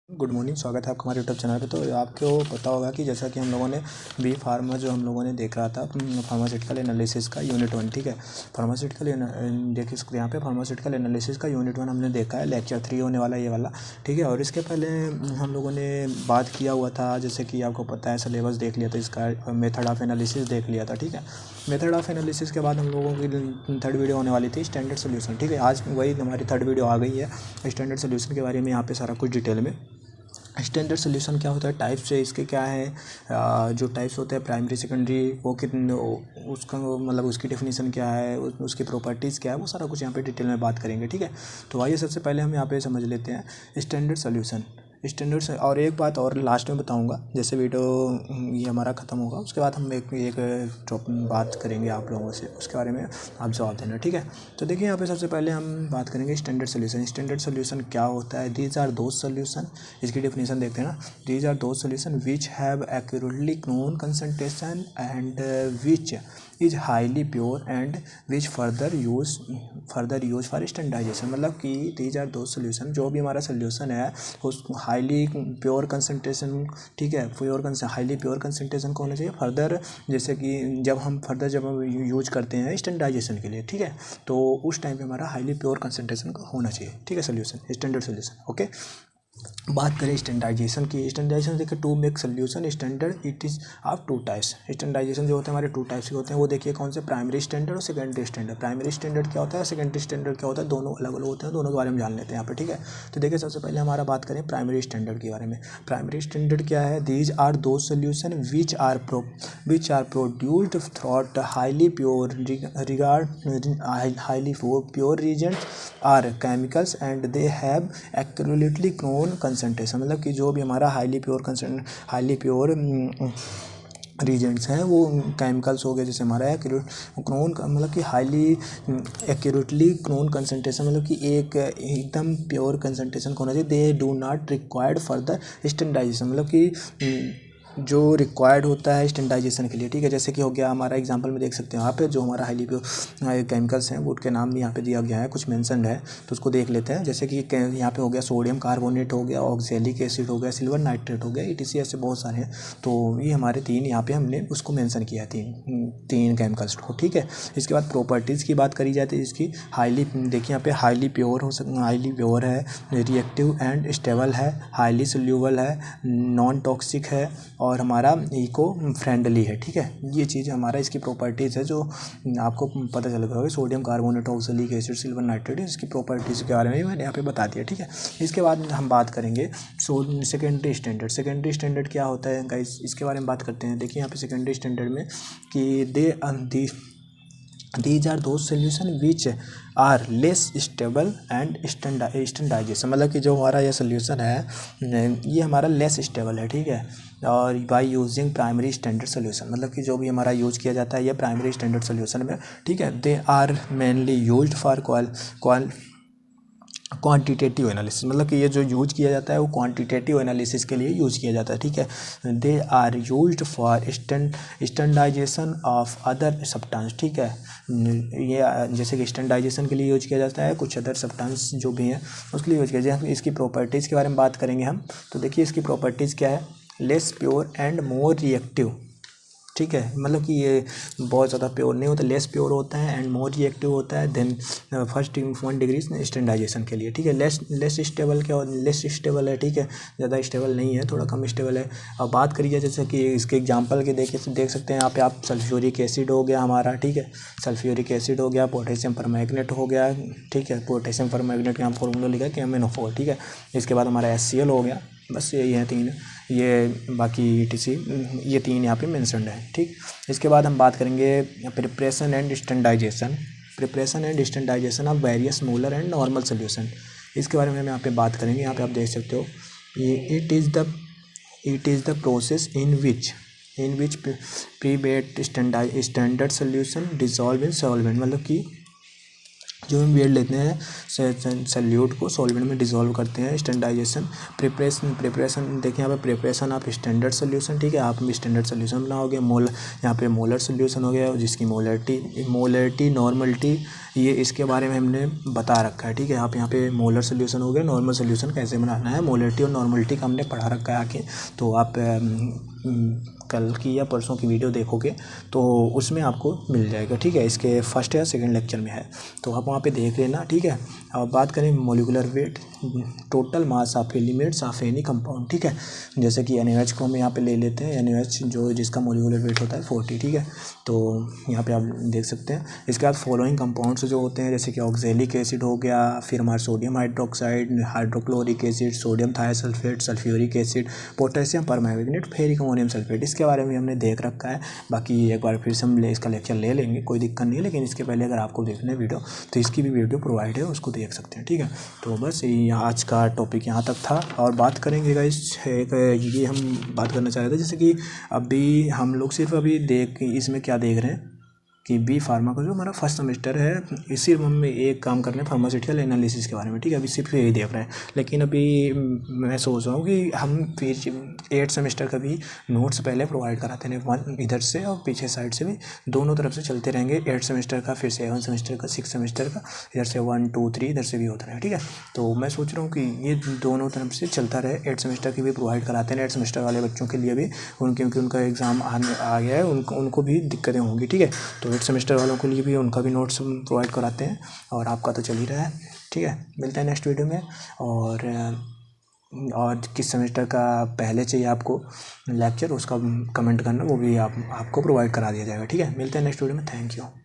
Good morning, स्वागत है आपका हमारे यूट्यूब चैनल पे। तो आपको पता होगा कि जैसा कि हम लोगों ने बी फार्मा जो हम लोगों ने देख रहा था फार्मास्यूटिकल एनालिसिस का यूनिट 1, ठीक है। फार्मास्यूटिकल देखिए सकते यहाँ पे फार्मास्यूटिकल एनालिसिस का यूनिट 1 हमने देखा है, लेक्चर 3 होने वाला ये वाला, ठीक है। और इसके पहले हम लोगों ने बात किया हुआ था, जैसे कि आपको पता है सिलेबस देख लिया था, इसका मेथड ऑफ एनालिसिस देख लिया था, ठीक है। मेथड ऑफ एनालिसिस के बाद हम लोगों की थर्ड वीडियो होने वाली थी स्टैंडर्ड सोल्यूशन, ठीक है। आज वही हमारी थर्ड वीडियो आ गई है स्टैंडर्ड सोल्यूशन के बारे में, यहाँ पे सारा कुछ डिटेल में। स्टैंडर्ड सोल्यूशन क्या होता है, टाइप्स है इसके क्या है, जो टाइप्स होते हैं प्राइमरी सेकेंडरी वो कितने, उसका मतलब उसकी डेफिनेशन क्या है, उसकी प्रॉपर्टीज़ क्या है, वो सारा कुछ यहाँ पे डिटेल में बात करेंगे, ठीक है। तो आइए सबसे पहले हम यहाँ पे समझ लेते हैं स्टैंडर्ड सोल्यूशन। स्टैंडर्ड से और एक बात और लास्ट में बताऊंगा, जैसे वीडियो ये हमारा ख़त्म होगा उसके बाद हम एक बात करेंगे आप लोगों से, उसके बारे में आप जवाब देना, ठीक है। तो देखिए यहाँ पे सबसे पहले हम बात करेंगे स्टैंडर्ड सोल्यूशन। स्टैंडर्ड सोल्यूशन क्या होता है, दीज आर दोज सोल्यूशन, इसकी डेफिनेशन देखते हैं ना। These are those solution which have accurately known concentration and which is highly pure and which further use for standardization. मतलब कि दीज आर दोज सोल्यूशन, जो भी हमारा सोल्यूशन है उस हाईली प्योर कंसंट्रेशन, ठीक है, हाईली प्योर कंसंट्रेशन को होना चाहिए फर्दर, जैसे कि जब हम यूज करते हैं स्टैंडर्डाइजेशन के लिए, ठीक है। तो उस टाइम पे हमारा हाईली प्योर कंसंट्रेशन का होना चाहिए, ठीक है, सोल्यूशन स्टैंडर्ड सोल्यूशन, ओके। बात करें स्टैंडर्डाइजेशन की, स्टैंडर्डाइजेशन देखिए to make solution standard it is of two types. Standardization जो होते हैं हमारे टू टाइप्स के होते हैं, वो देखिए कौन से, प्राइमरी स्टैंडर्ड और सेकेंडरी स्टैंडर्ड। प्राइमरी स्टैंडर्ड क्या होता है, सेकेंडरी स्टैंडर्ड क्या होता है, दोनों अलग अलग होते हैं, दोनों के बारे में जान लेते हैं यहाँ पे, ठीक है। तो देखिए सबसे पहले हमारा बात करें प्राइमरी स्टैंडर्ड के बारे में। प्राइमरी स्टैंडर्ड क्या है, these are those solution which are produced through highly pure highly pure reagents or chemicals and they have accurately known concentration. मतलब कि जो भी हमारा हाईली प्योर रीजेंट्स हैं वो केमिकल्स हो गए, जैसे हमारा क्रोन का मतलब कि हाईली एक्यूरेटली क्रोन कंसंट्रेशन, मतलब कि एक एकदम प्योर कंसंट्रेशन होना चाहिए। They do not required further standardization, मतलब कि जो रिक्वायर्ड होता है स्टैंडर्डाइजेशन के लिए, ठीक है। जैसे कि हो गया हमारा एग्जांपल में देख सकते हैं यहाँ पे, जो हमारा हाईली प्योर केमिकल्स हैं वो उनके नाम भी यहाँ पे दिया गया है, कुछ मेंशनड है, तो उसको देख लेते हैं। जैसे कि यहाँ पे हो गया सोडियम कार्बोनेट हो गया, ऑक्जेलिक एसिड हो गया, सिल्वर नाइट्रेट हो गया, ETC, ऐसे बहुत सारे हैं। तो ये हमारे तीन यहाँ पे हमने उसको मेंशन किया है, तीन केमिकल्स को, ठीक है। इसके बाद प्रॉपर्टीज़ की बात करी जाती है इसकी, हाईली देखिए यहाँ पे हाईली प्योर है, रिएक्टिव एंड स्टेबल है, हाईली सोल्यूबल है, नॉन टॉक्सिक है और हमारा इको फ्रेंडली है, ठीक है। ये चीज़ हमारा इसकी प्रॉपर्टीज़ है जो आपको पता चल गया होगा। Sodium carbonate, oxalic acid, silver nitrate, इसकी प्रॉपर्टीज़ के बारे में मैंने यहाँ पे बता दिया, ठीक है। इसके बाद हम बात करेंगे सेकेंडरी स्टैंडर्ड। सेकेंडरी स्टैंडर्ड क्या होता है गाइस, इसके बारे में बात करते हैं। देखिए यहाँ पे सेकेंडरी स्टैंडर्ड में कि these are those solution which are less stable and standardization. मतलब कि जो हमारा ये सोल्यूशन है ये हमारा लेस स्टेबल है, ठीक है। और by using primary standard solution, मतलब कि जो भी हमारा यूज किया जाता है ये प्राइमरी स्टैंडर्ड सोल्यूशन में, ठीक है। They are mainly used for quantitative analysis, मतलब कि ये जो यूज किया जाता है वो क्वांटिटेटिव एनालिसिस के लिए यूज किया जाता है, ठीक है। They are used for standardization of other substance, ठीक है। ये जैसे कि स्टैंडर्डाइजेशन के लिए यूज किया जाता है, कुछ अदर सब्सटेंस जो भी हैं उसके लिए यूज किया जाता है। इसकी प्रॉपर्टीज़ के बारे में बात करेंगे हम। तो देखिए इसकी प्रॉपर्टीज़ क्या है, less pure and more reactive, ठीक है। मतलब कि ये बहुत ज़्यादा प्योर नहीं होता, लेस प्योर होता है एंड मोर रिएक्टिव होता है देन फर्स्ट 1 डिग्री स्टैंडर्डाइजेशन के लिए, ठीक है। लेस स्टेबल क्या लेस स्टेबल है, ठीक है, ज़्यादा स्टेबल नहीं है, थोड़ा कम स्टेबल है। अब बात करिए जैसे कि इसके एग्जांपल के देख सकते हैं यहाँ पे आप, सल्फ्यूरिक एसिड हो गया हमारा, ठीक है, सल्फ्यूरिक एसिड हो गया, पोटेशियम परमैंगनेट हो गया, ठीक है। पोटेशियम परमैंगनेट का यहाँ फॉर्मूला लिखा है KMnO4, ठीक है। इसके बाद हमारा HCl हो गया, बस यही है तीन, ये बाकी ETC, ये तीन यहाँ पे मेंशन्ड है, ठीक। इसके बाद हम बात करेंगे preparation and standardization of various molar and normal solution. इसके बारे में हम यहाँ पे बात करेंगे। यहाँ पे आप देख सकते हो ये it is the process in which prepared standard solution dissolve in solvent. मतलब कि जो हम वेट लेते हैं सल्यूट को सॉल्वेंट में डिसॉल्व करते हैं। स्टैंडर्डाइजेशन प्रिपरेशन देखिए यहाँ पे प्रिपरेशन ऑफ स्टैंडर्ड सोल्यूशन, ठीक है। आप स्टैंडर्ड सोल्यूशन बनाओगे। यहाँ पे मोलर सोल्यूशन हो गया जिसकी मोलरिटी नॉर्मलिटी ये इसके बारे में हमने बता रखा है, ठीक है। आप यहाँ पे मोलर सोल्यूशन हो गया, नॉर्मल सोल्यूशन कैसे बनाना है, मोलरिटी और नॉर्मलिटी का हमने पढ़ा रखा है आके। तो आप कल की या परसों की वीडियो देखोगे तो उसमें आपको मिल जाएगा, ठीक है। इसके फर्स्ट या सेकंड लेक्चर में है, तो आप वहाँ पे देख लेना, ठीक है। अब बात करें molecular weight, total mass of elements of any compound, ठीक है। जैसे कि NaOH को हम यहाँ पे ले लेते हैं, NaOH जो जिसका मोलिकुलर वेट होता है 40, ठीक है। तो यहाँ पे आप देख सकते हैं। इसके बाद फॉलोइंग कंपाउंड्स जो होते हैं जैसे कि ऑक्जेलिक एसिड हो गया, फिर हमारा sodium hydroxide, hydrochloric acid, sodium thiosulphate, sulphuric acid, potassium permanganate, ferric ammonium sulphate, इसके बारे में हमने देख रखा है। बाकी एक बार फिर से हम इसका लेक्चर ले लेंगे, कोई दिक्कत नहीं है। लेकिन इसके पहले अगर आपको देखना है वीडियो तो इसकी भी वीडियो प्रोवाइड है, उसको देख सकते हैं, ठीक है। तो बस आज का टॉपिक यहाँ तक था। और बात करेंगे गाइस ये हम बात करना चाह रहे थे जैसे कि अभी हम लोग सिर्फ अभी इसमें क्या देख रहे हैं कि बी फार्मा का जो हमारा फर्स्ट सेमेस्टर है, इसी हम एक काम कर रहे हैं फार्मास्यूटिकल एनालिसिस के बारे में, ठीक है। अभी सिर्फ यही देख रहे हैं। लेकिन अभी मैं सोच रहा हूँ कि हम फिर 8 सेमेस्टर का भी नोट्स पहले प्रोवाइड कराते हैं, वन इधर से और पीछे साइड से भी, दोनों तरफ से चलते रहेंगे। 8 सेमेस्टर का, फिर 7 सेमेस्टर का, 6 सेमेस्टर का, इधर से 1 2 3 इधर से भी होता रहे, ठीक है। तो मैं सोच रहा हूँ कि ये दोनों तरफ से चलता रहे। 8 सेमेस्टर की भी प्रोवाइड कराते हैं, 8 सेमेस्टर वाले बच्चों के लिए भी, क्योंकि उनका एग्ज़ाम आ गया है, उनको भी दिक्कतें होंगी, ठीक है। तो 8 सेमेस्टर वालों के लिए भी उनका भी नोट्स प्रोवाइड कराते हैं, और आपका तो चल ही रहा है, ठीक है। मिलते हैं नेक्स्ट वीडियो में। और किस सेमेस्टर का पहले चाहिए आपको लेक्चर, उसका कमेंट करना, वो भी आपको प्रोवाइड करा दिया जाएगा, ठीक है। मिलते हैं नेक्स्ट वीडियो में। Thank you.